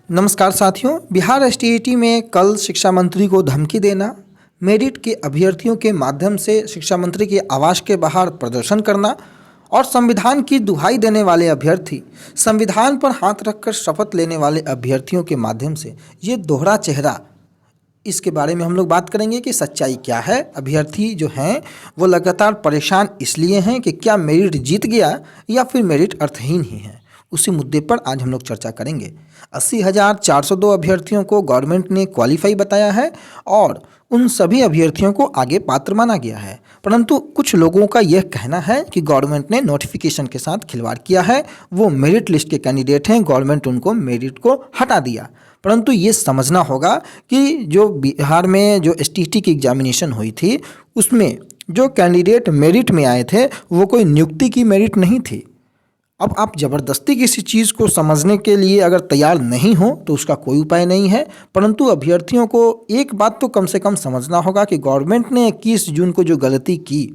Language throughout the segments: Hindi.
नमस्कार साथियों। बिहार एसटीईटी में कल शिक्षा मंत्री को धमकी देना, मेरिट के अभ्यर्थियों के माध्यम से शिक्षा मंत्री के आवास के बाहर प्रदर्शन करना और संविधान की दुहाई देने वाले अभ्यर्थी, संविधान पर हाथ रखकर शपथ लेने वाले अभ्यर्थियों के माध्यम से ये दोहरा चेहरा, इसके बारे में हम लोग बात करेंगे कि सच्चाई क्या है। अभ्यर्थी जो हैं वो लगातार परेशान इसलिए हैं कि क्या मेरिट जीत गया या फिर मेरिट अर्थहीन ही है। उसी मुद्दे पर आज हम लोग चर्चा करेंगे। 80,402 अभ्यर्थियों को गवर्नमेंट ने क्वालिफाई बताया है और उन सभी अभ्यर्थियों को आगे पात्र माना गया है, परंतु कुछ लोगों का यह कहना है कि गवर्नमेंट ने नोटिफिकेशन के साथ खिलवाड़ किया है। वो मेरिट लिस्ट के कैंडिडेट हैं, गवर्नमेंट उनको मेरिट को हटा दिया। परंतु ये समझना होगा कि जो बिहार में जो एसटीईटी की एग्जामिनेशन हुई थी उसमें जो कैंडिडेट मेरिट में आए थे वो कोई नियुक्ति की मेरिट नहीं थी। अब आप ज़बरदस्ती किसी चीज़ को समझने के लिए अगर तैयार नहीं हो तो उसका कोई उपाय नहीं है, परंतु अभ्यर्थियों को एक बात तो कम से कम समझना होगा कि गवर्नमेंट ने 21 जून को जो गलती की,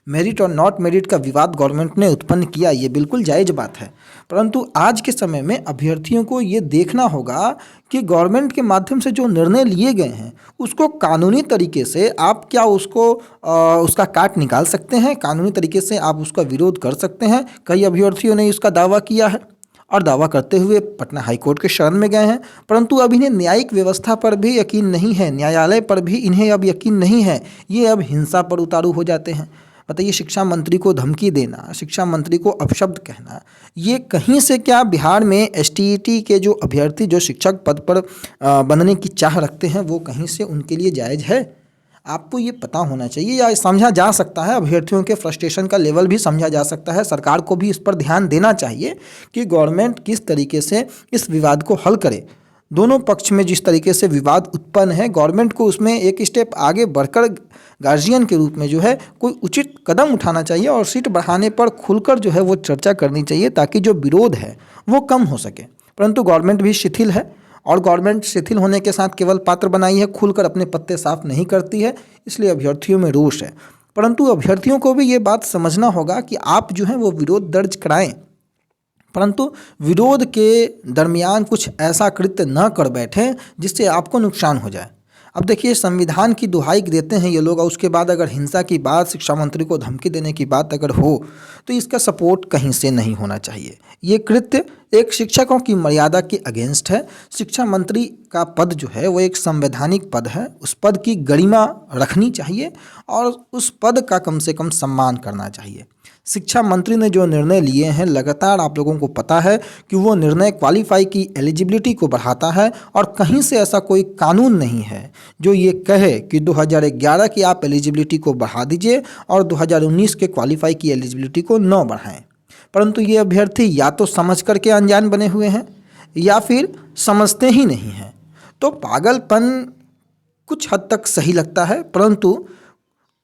मेरिट और नॉट मेरिट का विवाद गवर्नमेंट ने उत्पन्न किया, ये बिल्कुल जायज़ बात है। परंतु आज के समय में अभ्यर्थियों को ये देखना होगा कि गवर्नमेंट के माध्यम से जो निर्णय लिए गए हैं उसको कानूनी तरीके से आप क्या उसका काट निकाल सकते हैं, कानूनी तरीके से आप उसका विरोध कर सकते हैं। कई अभ्यर्थियों ने इसका दावा किया है और दावा करते हुए पटना हाईकोर्ट के शरण में गए हैं, परंतु अब इन्हें न्यायिक व्यवस्था पर भी यकीन नहीं है, न्यायालय पर भी इन्हें अब यकीन नहीं है। ये अब हिंसा पर उतारू हो जाते हैं। बताइए, शिक्षा मंत्री को धमकी देना, शिक्षा मंत्री को अपशब्द कहना, ये कहीं से क्या बिहार में एसटीईटी के जो अभ्यर्थी जो शिक्षक पद पर बनने की चाह रखते हैं वो कहीं से उनके लिए जायज़ है? आपको ये पता होना चाहिए या समझा जा सकता है। अभ्यर्थियों के फ्रस्ट्रेशन का लेवल भी समझा जा सकता है। सरकार को भी इस पर ध्यान देना चाहिए कि गवर्नमेंट किस तरीके से इस विवाद को हल करे। दोनों पक्ष में जिस तरीके से विवाद उत्पन्न है, गवर्नमेंट को उसमें एक स्टेप आगे बढ़कर गार्जियन के रूप में जो है कोई उचित कदम उठाना चाहिए और सीट बढ़ाने पर खुलकर जो है वो चर्चा करनी चाहिए ताकि जो विरोध है वो कम हो सके। परंतु गवर्नमेंट भी शिथिल है और गवर्नमेंट शिथिल होने के साथ केवल पात्र बनाई है, खुलकर अपने पत्ते साफ नहीं करती है, इसलिए अभ्यर्थियों में रोष है। परंतु अभ्यर्थियों को भी ये बात समझना होगा कि आप जो है वो विरोध दर्ज कराएं, परंतु विरोध के दरमियान कुछ ऐसा कृत्य न कर बैठें जिससे आपको नुकसान हो जाए। अब देखिए, संविधान की दुहाई देते हैं ये लोग और उसके बाद अगर हिंसा की बात, शिक्षा मंत्री को धमकी देने की बात अगर हो तो इसका सपोर्ट कहीं से नहीं होना चाहिए। ये कृत्य एक शिक्षकों की मर्यादा के अगेंस्ट है। शिक्षा मंत्री का पद जो है वो एक संवैधानिक पद है, उस पद की गरिमा रखनी चाहिए और उस पद का कम से कम सम्मान करना चाहिए। शिक्षा मंत्री ने जो निर्णय लिए हैं, लगातार आप लोगों को पता है कि वो निर्णय क्वालिफाई की एलिजिबिलिटी को बढ़ाता है और कहीं से ऐसा कोई कानून नहीं है जो ये कहे कि 2011 की आप एलिजिबिलिटी को बढ़ा दीजिए और 2019 के क्वालिफाई की एलिजिबिलिटी को न बढ़ाएं। परंतु ये अभ्यर्थी या तो समझ करके अनजान बने हुए हैं या फिर समझते ही नहीं हैं। तो पागलपन कुछ हद तक सही लगता है, परंतु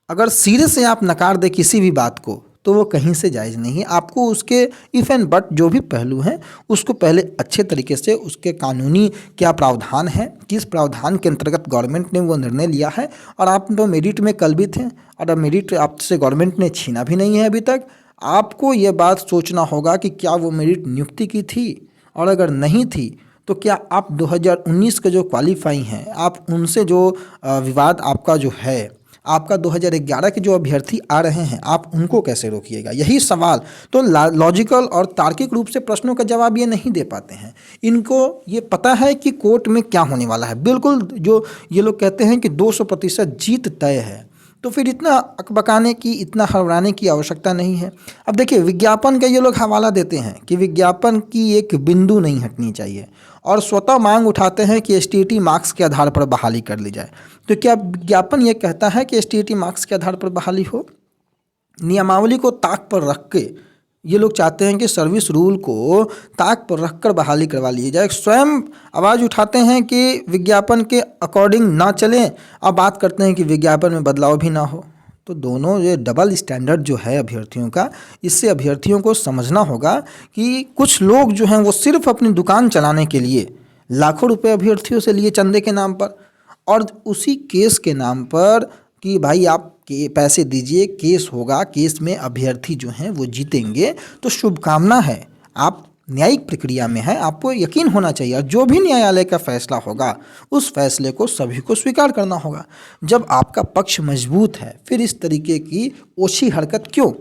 अगर सिरे से आप नकार दें किसी भी बात को तो वो कहीं से जायज़ नहीं है। आपको उसके इफ़ एंड बट जो भी पहलू हैं उसको पहले अच्छे तरीके से उसके कानूनी क्या प्रावधान है, किस प्रावधान के अंतर्गत गवर्नमेंट ने वो निर्णय लिया है, और आप तो मेरिट में कल भी थे और अब मेरिट आपसे गवर्नमेंट ने छीना भी नहीं है अभी तक। आपको ये बात सोचना होगा कि क्या वो मेरिट नियुक्ति की थी, और अगर नहीं थी तो क्या आप 2019 के जो क्वालिफाई हैं आप उनसे जो विवाद आपका जो है, आपका 2011 के जो अभ्यर्थी आ रहे हैं आप उनको कैसे रोकिएगा? यही सवाल तो लॉजिकल और तार्किक रूप से प्रश्नों का जवाब ये नहीं दे पाते हैं। इनको ये पता है कि कोर्ट में क्या होने वाला है, बिल्कुल जो ये लोग कहते हैं कि 200% जीत तय है, तो फिर इतना अकबकाने की, इतना हड़बड़ाने की आवश्यकता नहीं है। अब देखिए, विज्ञापन का ये लोग हवाला देते हैं कि विज्ञापन की एक बिंदु नहीं हटनी चाहिए और स्वतः मांग उठाते हैं कि एसटीईटी मार्क्स के आधार पर बहाली कर ली जाए। तो क्या विज्ञापन ये कहता है कि एसटीईटी मार्क्स के आधार पर बहाली हो? नियमावली को ताक पर रख के ये लोग चाहते हैं कि सर्विस रूल को ताक पर रखकर बहाली करवा ली जाए। स्वयं आवाज़ उठाते हैं कि विज्ञापन के अकॉर्डिंग ना चलें और बात करते हैं कि विज्ञापन में बदलाव भी ना हो। तो दोनों ये डबल स्टैंडर्ड जो है अभ्यर्थियों का, इससे अभ्यर्थियों को समझना होगा कि कुछ लोग जो हैं वो सिर्फ अपनी दुकान चलाने के लिए लाखों रुपए अभ्यर्थियों से लिए चंदे के नाम पर, और उसी केस के नाम पर कि भाई आप के पैसे दीजिए, केस होगा, केस में अभ्यर्थी जो हैं वो जीतेंगे, तो शुभकामना है। आप न्यायिक प्रक्रिया में है, आपको यकीन होना चाहिए और जो भी न्यायालय का फैसला होगा उस फैसले को सभी को स्वीकार करना होगा। जब आपका पक्ष मजबूत है फिर इस तरीके की ओछी हरकत क्यों?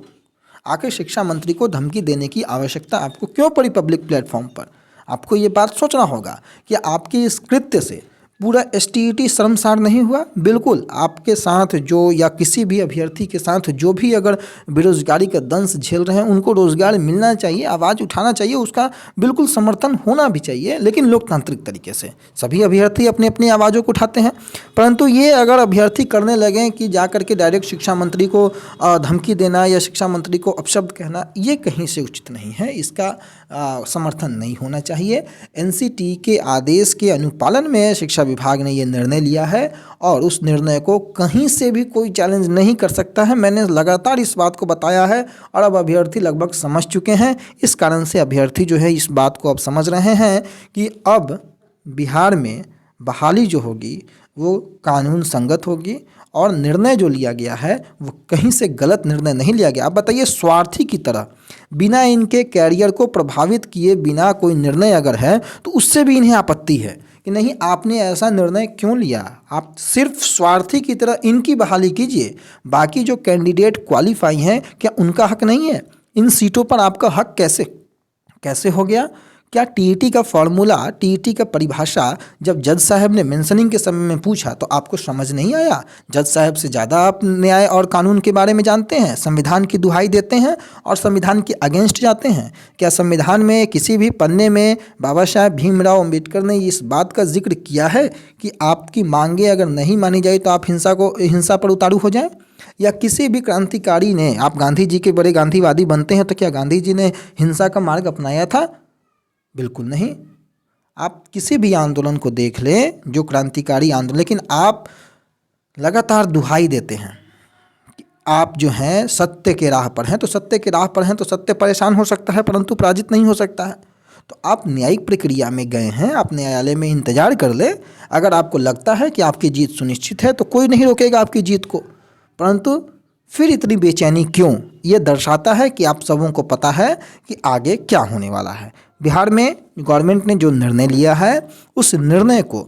आखिर शिक्षा मंत्री को धमकी देने की आवश्यकता आपको क्यों पड़ी पब्लिक प्लेटफॉर्म पर? आपको ये बात सोचना होगा कि आपके इस कृत्य से पूरा एसटीईटी शर्मसार नहीं हुआ। बिल्कुल आपके साथ जो या किसी भी अभ्यर्थी के साथ जो भी अगर बेरोजगारी का दंश झेल रहे हैं उनको रोजगार मिलना चाहिए, आवाज़ उठाना चाहिए, उसका बिल्कुल समर्थन होना भी चाहिए, लेकिन लोकतांत्रिक तरीके से सभी अभ्यर्थी अपनी अपनी आवाज़ों को उठाते हैं। परंतु ये अगर अभ्यर्थी करने लगें कि जा करके डायरेक्ट शिक्षा मंत्री को धमकी देना या शिक्षा मंत्री को अपशब्द कहना, ये कहीं से उचित नहीं है, इसका समर्थन नहीं होना चाहिए। एनसीटी के आदेश के अनुपालन में शिक्षा विभाग ने ये निर्णय लिया है और उस निर्णय को कहीं से भी कोई चैलेंज नहीं कर सकता है। मैंने लगातार इस बात को बताया है और अब अभ्यर्थी लगभग समझ चुके हैं। इस कारण से अभ्यर्थी जो है इस बात को अब समझ रहे हैं कि अब बिहार में बहाली जो होगी वो कानून संगत होगी और निर्णय जो लिया गया है वो कहीं से गलत निर्णय नहीं लिया गया। अब बताइए, स्वार्थी की तरह बिना इनके कैरियर को प्रभावित किए बिना कोई निर्णय अगर है तो उससे भी इन्हें आपत्ति है कि नहीं, आपने ऐसा निर्णय क्यों लिया? आप सिर्फ स्वार्थी की तरह इनकी बहाली कीजिए, बाकी जो कैंडिडेट क्वालिफाई हैं क्या उनका हक नहीं है? इन सीटों पर आपका हक कैसे कैसे हो गया? क्या टीईटी का फॉर्मूला, टीईटी का परिभाषा जब जज साहब ने मेंशनिंग के समय में पूछा तो आपको समझ नहीं आया? जज साहब से ज़्यादा आप न्याय और कानून के बारे में जानते हैं, संविधान की दुहाई देते हैं और संविधान के अगेंस्ट जाते हैं। क्या संविधान में किसी भी पन्ने में बाबा साहब भीमराव अम्बेडकर ने इस बात का जिक्र किया है कि आपकी मांगे अगर नहीं मानी जाए तो आप हिंसा पर उतारू हो जाएं? या किसी भी क्रांतिकारी ने, आप गांधी जी के बड़े गांधीवादी बनते हैं तो क्या गांधी जी ने हिंसा का मार्ग अपनाया था? बिल्कुल नहीं। आप किसी भी आंदोलन को देख लें, जो क्रांतिकारी आंदोलन, लेकिन आप लगातार दुहाई देते हैं कि आप जो हैं सत्य के राह पर हैं, तो सत्य के राह पर हैं तो सत्य परेशान हो सकता है परंतु पराजित नहीं हो सकता है। तो आप न्यायिक प्रक्रिया में गए हैं, आप न्यायालय में इंतजार कर ले। अगर आपको लगता है कि आपकी जीत सुनिश्चित है तो कोई नहीं रोकेगा आपकी जीत को, परंतु फिर इतनी बेचैनी क्यों? ये दर्शाता है कि आप सबों को पता है कि आगे क्या होने वाला है। बिहार में गवर्नमेंट ने जो निर्णय लिया है उस निर्णय को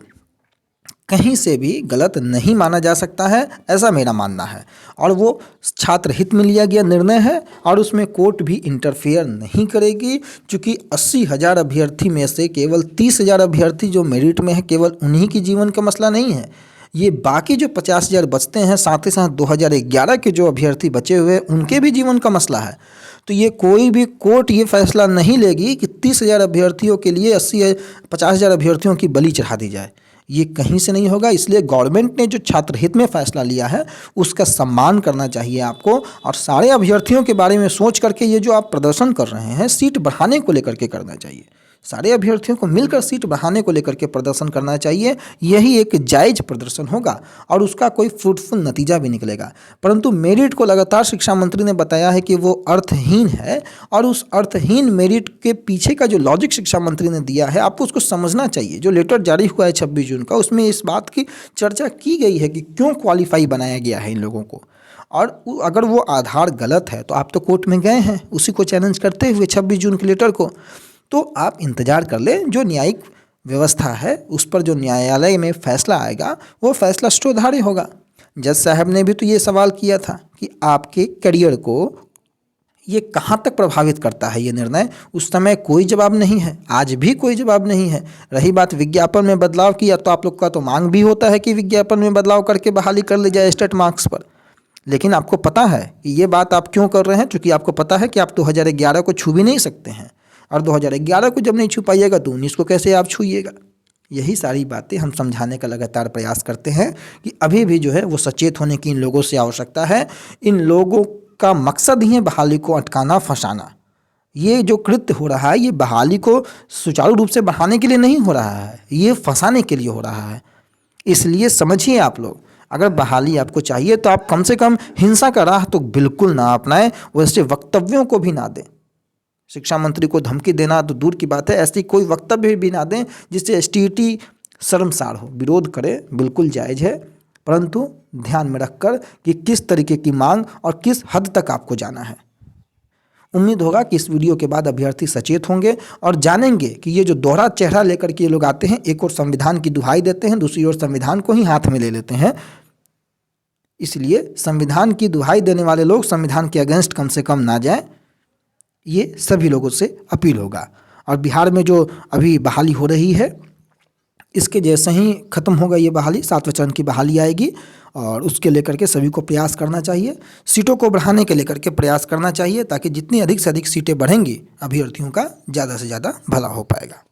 कहीं से भी गलत नहीं माना जा सकता है, ऐसा मेरा मानना है। और वो छात्र हित में लिया गया निर्णय है और उसमें कोर्ट भी इंटरफेयर नहीं करेगी, क्योंकि 80,000 अभ्यर्थी में से केवल 30,000 अभ्यर्थी जो मेरिट में है, केवल उन्हीं की जीवन का मसला नहीं है। ये बाकी जो 50,000 बचते हैं, साथ ही साथ 2011 के जो अभ्यर्थी बचे हुए उनके भी जीवन का मसला है। तो ये कोई भी कोर्ट ये फैसला नहीं लेगी कि 30,000 अभ्यर्थियों के लिए 50,000 अभ्यर्थियों की बलि चढ़ा दी जाए, ये कहीं से नहीं होगा। इसलिए गवर्नमेंट ने जो छात्र हित में फैसला लिया है उसका सम्मान करना चाहिए आपको, और सारे अभ्यर्थियों के बारे में सोच करके ये जो आप प्रदर्शन कर रहे हैं सीट बढ़ाने को लेकर के करना चाहिए। सारे अभ्यर्थियों को मिलकर सीट बढ़ाने को लेकर के प्रदर्शन करना चाहिए। यही एक जायज़ प्रदर्शन होगा और उसका कोई फ्रूटफुल नतीजा भी निकलेगा। परंतु मेरिट को लगातार शिक्षा मंत्री ने बताया है कि वो अर्थहीन है, और उस अर्थहीन मेरिट के पीछे का जो लॉजिक शिक्षा मंत्री ने दिया है आपको उसको समझना चाहिए। जो लेटर जारी हुआ है 26 जून का, उसमें इस बात की चर्चा की गई है कि क्यों क्वालिफाई बनाया गया है इन लोगों को, और अगर वो आधार गलत है तो आप तो कोर्ट में गए हैं उसी को चैलेंज करते हुए 26 जून के लेटर को। तो आप इंतज़ार कर लें, जो न्यायिक व्यवस्था है उस पर जो न्यायालय में फैसला आएगा वो फैसला स्टोधारी होगा। जज साहब ने भी तो ये सवाल किया था कि आपके करियर को ये कहाँ तक प्रभावित करता है ये निर्णय। उस समय कोई जवाब नहीं है, आज भी कोई जवाब नहीं है। रही बात विज्ञापन में बदलाव किया, तो आप लोग का तो मांग भी होता है कि विज्ञापन में बदलाव करके बहाली कर ली जाए स्टेट मार्क्स पर, लेकिन आपको पता है कि ये बात आप क्यों कर रहे हैं, क्योंकि आपको पता है कि आप 2011 को छू भी नहीं सकते हैं, और 2011 को जब नहीं छू पाइएगा तो 19 को कैसे आप छूइएगा। यही सारी बातें हम समझाने का लगातार प्रयास करते हैं कि अभी भी जो है वो सचेत होने की इन लोगों से आवश्यकता है। इन लोगों का मकसद ही है बहाली को अटकाना, फंसाना। ये जो कृत्य हो रहा है ये बहाली को सुचारू रूप से बढ़ाने के लिए नहीं हो रहा है, ये फंसाने के लिए हो रहा है। इसलिए समझिए आप लोग, अगर बहाली आपको चाहिए तो आप कम से कम हिंसा का राह तो बिल्कुल ना अपनाएं, वैसे वक्तव्यों को भी ना दें। शिक्षा मंत्री को धमकी देना तो दूर की बात है, ऐसी कोई वक्तव्य भी ना दें जिससे एसटीईटी शर्मसार हो। विरोध करें, बिल्कुल जायज़ है, परंतु ध्यान में रखकर कि किस तरीके की मांग और किस हद तक आपको जाना है। उम्मीद होगा कि इस वीडियो के बाद अभ्यर्थी सचेत होंगे और जानेंगे कि ये जो दोहरा चेहरा लेकर के ये लोग आते हैं, एक और संविधान की दुहाई देते हैं, दूसरी ओर संविधान को ही हाथ में ले लेते हैं। इसलिए संविधान की दुहाई देने वाले लोग संविधान के अगेंस्ट कम से कम ना जाएं, ये सभी लोगों से अपील होगा। और बिहार में जो अभी बहाली हो रही है, इसके जैसे ही ख़त्म होगा ये बहाली, 7वें चरण की बहाली आएगी और उसके लेकर के सभी को प्रयास करना चाहिए। सीटों को बढ़ाने के लेकर के प्रयास करना चाहिए, ताकि जितनी अधिक से अधिक सीटें बढ़ेंगी अभ्यर्थियों का ज़्यादा से ज़्यादा भला हो पाएगा।